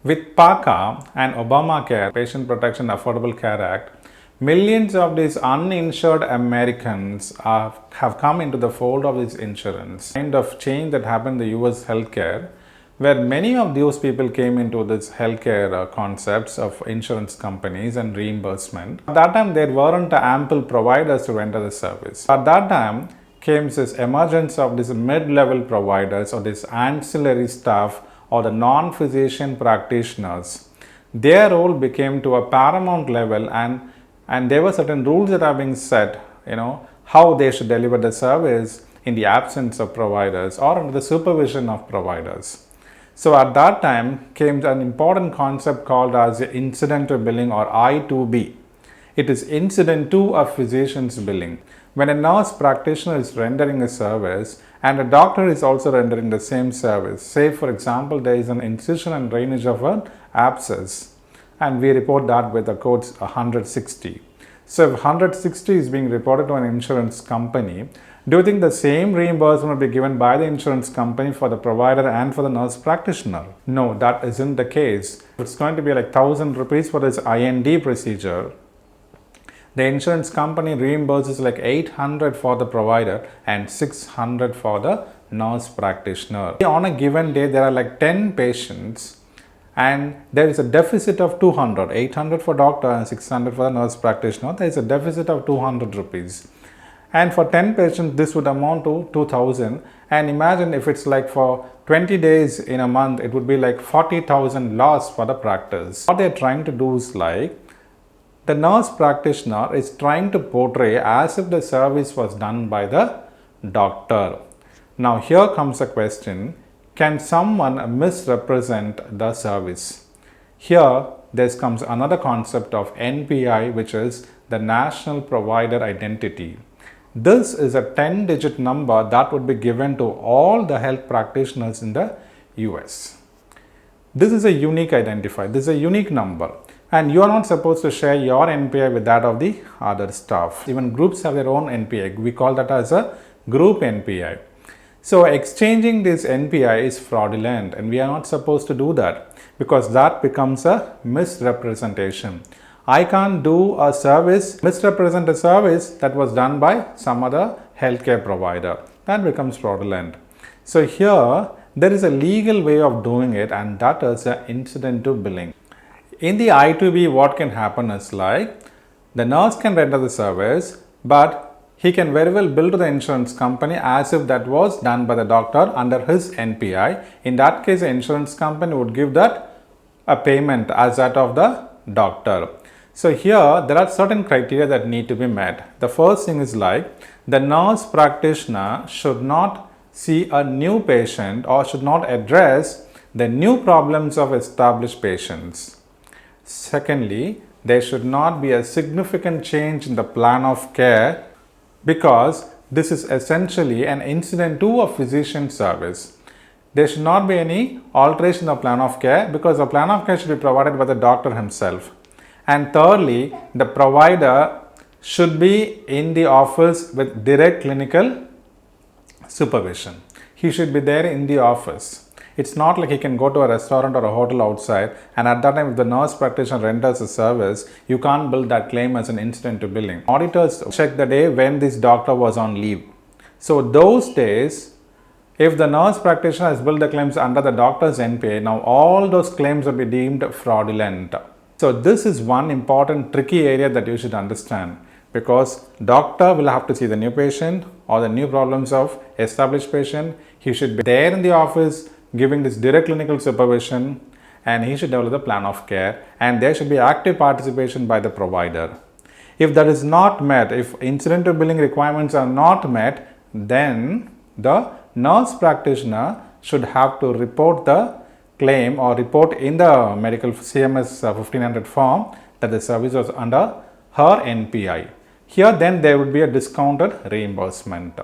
With PACA and Obamacare, Patient Protection Affordable Care Act, millions of these uninsured Americans have come into the fold of this insurance. Kind of change that happened in the US healthcare, where many of those people came into this healthcare concepts of insurance companies and reimbursement. At that time, there weren't ample providers to render the service. At that time, came this emergence of these mid-level providers or this ancillary staff or the non-physician practitioners. Their role became to a paramount level, and there were certain rules that are being set, how they should deliver the service in the absence of providers or under the supervision of providers. So at that time came an important concept called as incidental billing, or I2B. It is incident to a physician's billing. When a nurse practitioner is rendering a service and a doctor is also rendering the same service, say for example there is an incision and drainage of an abscess, and we report that with the codes 160. So if 160 is being reported to an insurance company, do you think the same reimbursement will be given by the insurance company for the provider and for the nurse practitioner? No, that isn't the case. It's going to be like 1,000 rupees for this IND procedure. The insurance company reimburses like 800 for the provider and 600 for the nurse practitioner. On a given day, there are like 10 patients and there is a deficit of 200, 800 for doctor and 600 for the nurse practitioner. There is a deficit of 200 rupees. And for 10 patients, this would amount to 2000. And imagine if it's like for 20 days in a month, it would be like 40,000 loss for the practice. What they're trying to do is like, the nurse practitioner is trying to portray as if the service was done by the doctor. Now here comes a question, can someone misrepresent the service? Here there comes another concept of NPI, which is the National Provider Identity. This is a 10-digit number that would be given to all the health practitioners in the US. This is a unique identifier, this is a unique number. And you are not supposed to share your NPI with that of the other staff. Even groups have their own NPI. We call that as a group NPI. So exchanging this NPI is fraudulent, and we are not supposed to do that because that becomes a misrepresentation. I can't do a service, misrepresent a service that was done by some other healthcare provider. That becomes fraudulent. So here there is a legal way of doing it, and that is the incidental billing. In the I2B, what can happen is like the nurse can render the service, but he can very well bill to the insurance company as if that was done by the doctor under his NPI. In that case, the insurance company would give that a payment as that of the doctor. So here there are certain criteria that need to be met. The first thing is like the nurse practitioner should not see a new patient or should not address the new problems of established patients. Secondly, there should not be a significant change in the plan of care because this is essentially an incident to a physician service. There should not be any alteration in the plan of care because the plan of care should be provided by the doctor himself. And thirdly, the provider should be in the office with direct clinical supervision. He should be there in the office. It's not like he can go to a restaurant or a hotel outside, and at that time if the nurse practitioner renders a service, you can't bill that claim as an incident to billing. Auditors check the day when this doctor was on leave. So those days, if the nurse practitioner has billed the claims under the doctor's NPA, now all those claims will be deemed fraudulent. So this is one important tricky area that you should understand, because doctor will have to see the new patient or the new problems of established patient. He should be there in the office giving this direct clinical supervision, and he should develop the plan of care, and there should be active participation by the provider. If that is not met, if incidental billing requirements are not met, then the nurse practitioner should have to report the claim or report in the medical CMS 1500 form that the service was under her NPI. Here then there would be a discounted reimbursement.